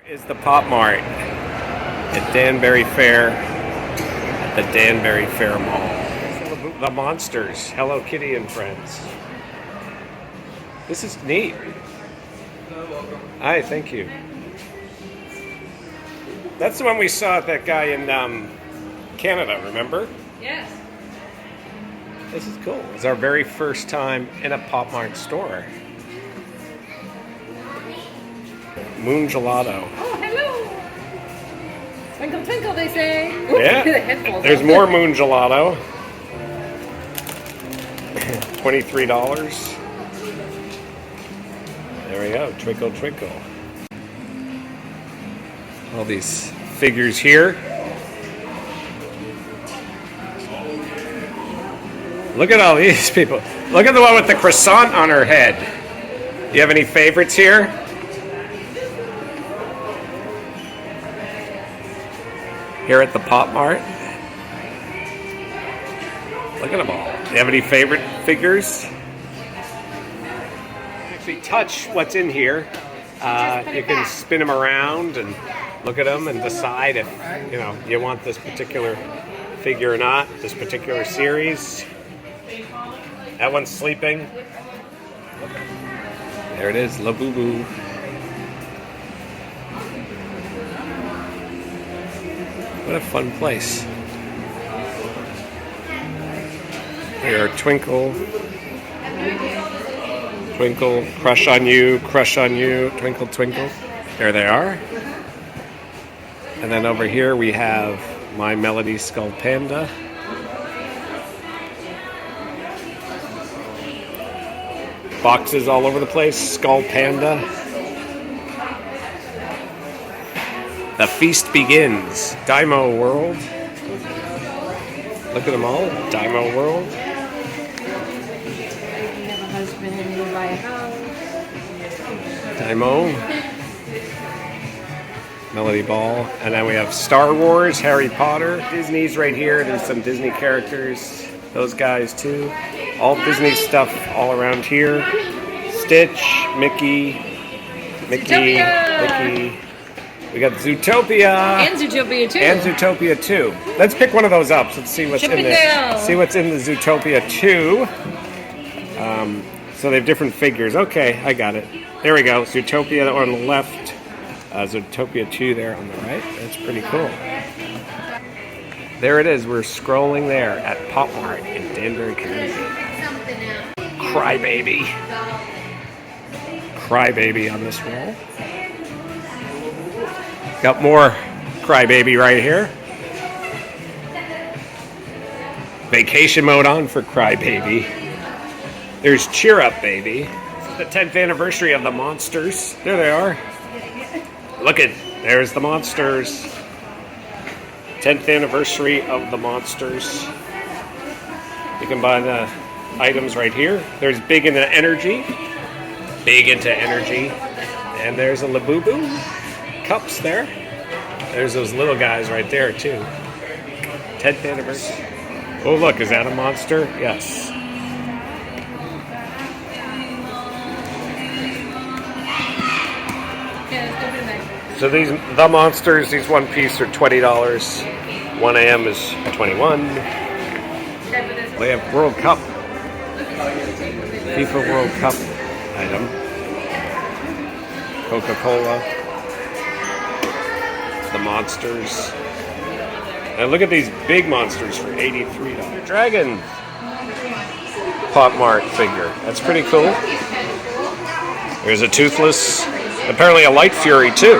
Is the Pop Mart at Danbury Fair, at the Danbury Fair Mall. The Monsters, Hello Kitty and Friends. This is neat. Hi, thank you. That's the one we saw at that guy in Canada, remember? Yes. This is cool. It's our very first time in a Pop Mart store. Moon Gelato. Oh, hello. Twinkle, twinkle, they say. Yeah. There's more Moon Gelato. $23. There we go. Twinkle, twinkle. All these figures here. Look at all these people. Look at the one with the croissant on her head. Do you have any favorites here? Here at the Pop Mart. Look at them all. Do you have any favorite figures? Actually touch what's in here. You can spin them around and look at them and decide if you want this particular figure or not, this particular series. That one's sleeping. There it is, Labubu. What a fun place. Here are Twinkle, Twinkle, Crush on You, Twinkle, Twinkle. There they are. And then over here we have My Melody Skullpanda. Boxes all over the place, Skullpanda. The feast begins. Dymo World. Look at them all. Dymo World. You have a husband and you buy a house. Dymo. Melody Ball. And then we have Star Wars, Harry Potter. Disney's right here. There's some Disney characters. Those guys too. All Disney stuff all around here. Stitch, Mickey. We got Zootopia. And Zootopia too. And Zootopia 2. Let's pick one of those up. Let's see what's in the Zootopia 2. So they have different figures. Okay, I got it. There we go. Zootopia on the left. Zootopia 2 there on the right. That's pretty cool. There it is. We're scrolling there at Pop Mart in Danbury, Connecticut. Crybaby. Crybaby on this wall. Got more Crybaby right here. Vacation mode on for Crybaby. There's Cheer Up Baby. This is the 10th anniversary of the Monsters. There they are. Look at, there's the Monsters. 10th anniversary of the Monsters. You can buy the items right here. There's Big into Energy. Big into Energy. And there's a Labubu. Cups there. There's those little guys right there too. 10th anniversary. Oh look, is that a monster? Yes. So these the Monsters, these one piece are $20. 1AM is 21. They have World Cup. FIFA World Cup item. Coca-Cola. The Monsters. And look at these big monsters for $83. Dragon Pop Mart figure. That's pretty cool. There's a Toothless. Apparently a Light Fury too.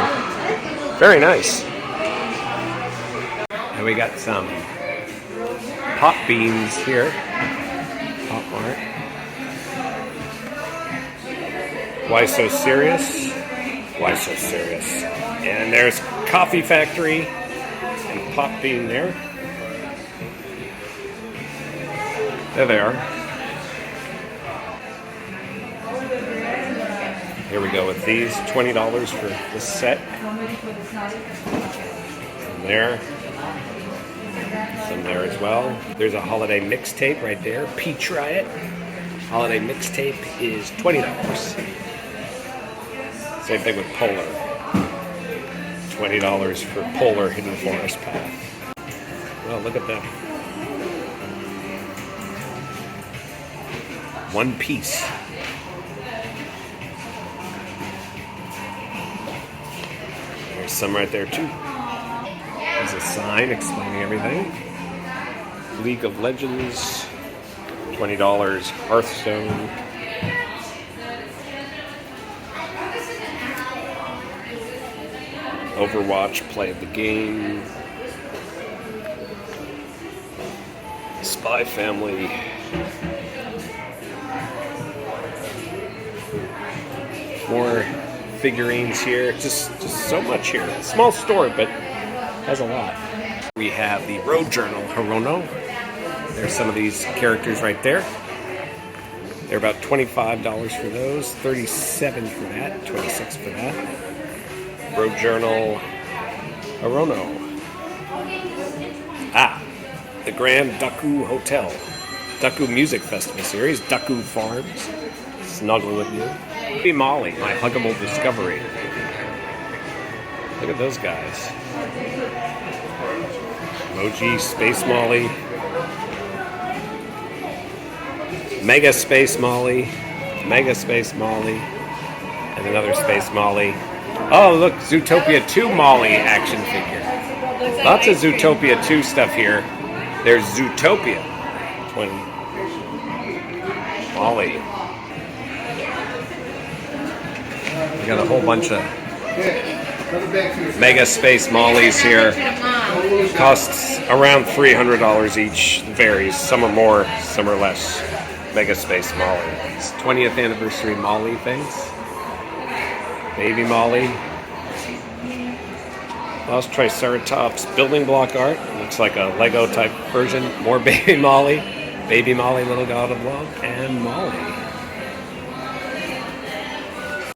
Very nice. And we got some Pop Beans here. Pop Mart. Why So Serious? Why So Serious? And there's Coffee Factory and Pop Bean there. There they are. Here we go with these. $20 for this set. Some there. Some there as well. There's a holiday mixtape right there. Peach Riot. Holiday mixtape is $20. Same thing with Polar. $20 for Polar Hidden Forest Path. Well, look at them. One piece. There's some right there too. There's a sign explaining everything. League of Legends, $20. Hearthstone. Overwatch, play the game. Spy Family. More figurines here. Just so much here. Small store, but has a lot. We have the Road Journal Hirono. There's some of these characters right there. They're about $25 for those, $37 for that, $26 for that. Road Journal Hirono. The Grand Daku Hotel. Daku Music Festival Series. Daku Farms. Snuggle with you. Baby Molly, my huggable discovery. Look at those guys. Moji, Space Molly. Mega Space Molly. Mega Space Molly. And another Space Molly. Oh, look, Zootopia 2 Molly action figure. Lots of Zootopia 2 stuff here. There's Zootopia 20. Molly. We got a whole bunch of Mega Space Mollies here. Costs around $300 each. Varies. Some are more, some are less. Mega Space Molly. It's 20th anniversary Molly things. Baby Molly. Lost Triceratops building block art. Looks like a Lego type version. More Baby Molly. Baby Molly, Little God of Love. And Molly.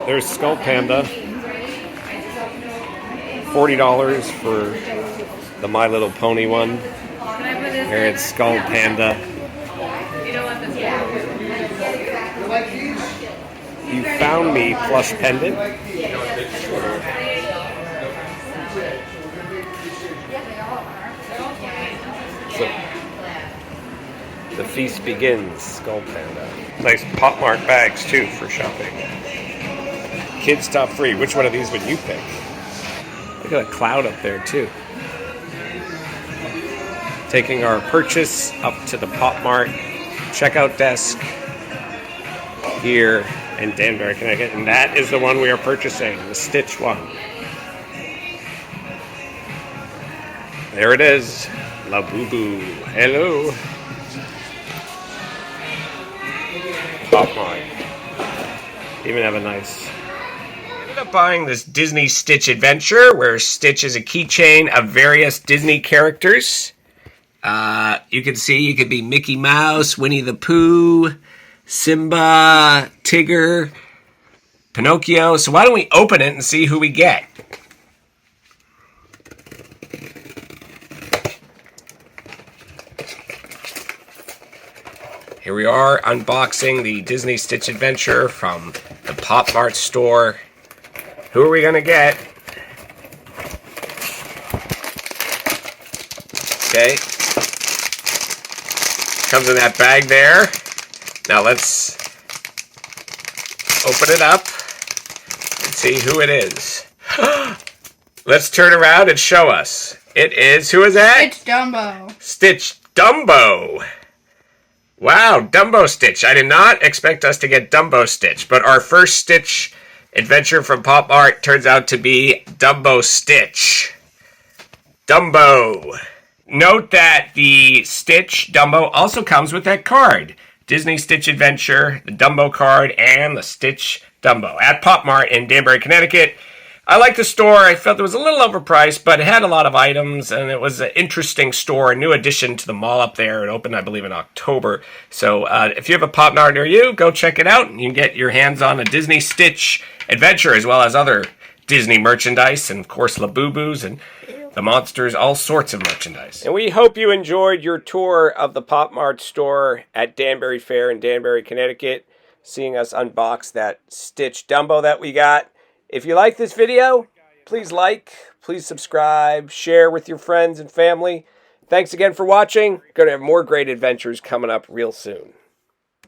There's Skullpanda. $40 for the My Little Pony one. Here it's Skullpanda. You Found Me plus pendant. So, the feast begins, Skullpanda. Nice Pop Mart bags too for shopping. Kids top free. Which one of these would you pick? Look at a cloud up there too. Taking our purchase up to the Pop Mart checkout desk here in Danbury, Connecticut, and that is the one we are purchasing, the Stitch one. There it is, Labubu. Hello. Pop Mart. Even have a nice... Ended up buying this Disney Stitch Adventure, where Stitch is a keychain of various Disney characters. You can see you could be Mickey Mouse, Winnie the Pooh, Simba, Tigger, Pinocchio. So why don't we open it and see who we get? Here we are unboxing the Disney Stitch Adventure from the Pop Mart store. Who are we going to get? Okay. Comes in that bag there. Now let's open it up and see who it is. Let's turn around and show us. It is, who is that? Stitch Dumbo. Stitch Dumbo. Wow, Dumbo Stitch. I did not expect us to get Dumbo Stitch, but our first Stitch adventure from Pop Art turns out to be Dumbo Stitch. Dumbo. Note that the Stitch Dumbo also comes with that card. Disney Stitch Adventure, the Dumbo card, and the Stitch Dumbo at Pop Mart in Danbury, Connecticut. I liked the store. I felt it was a little overpriced, but it had a lot of items, and it was an interesting store, a new addition to the mall up there. It opened, I believe, in October. So if you have a Pop Mart near you, go check it out. You can get your hands on a Disney Stitch Adventure, as well as other Disney merchandise, and of course, Labubus and the Monsters, all sorts of merchandise. And we hope you enjoyed your tour of the Pop Mart store at Danbury Fair in Danbury, Connecticut, seeing us unbox that Stitch Dumbo that we got. If you like this video, Please like, please subscribe, share with your friends and family. Thanks again for watching. Going to have more great adventures coming up real soon.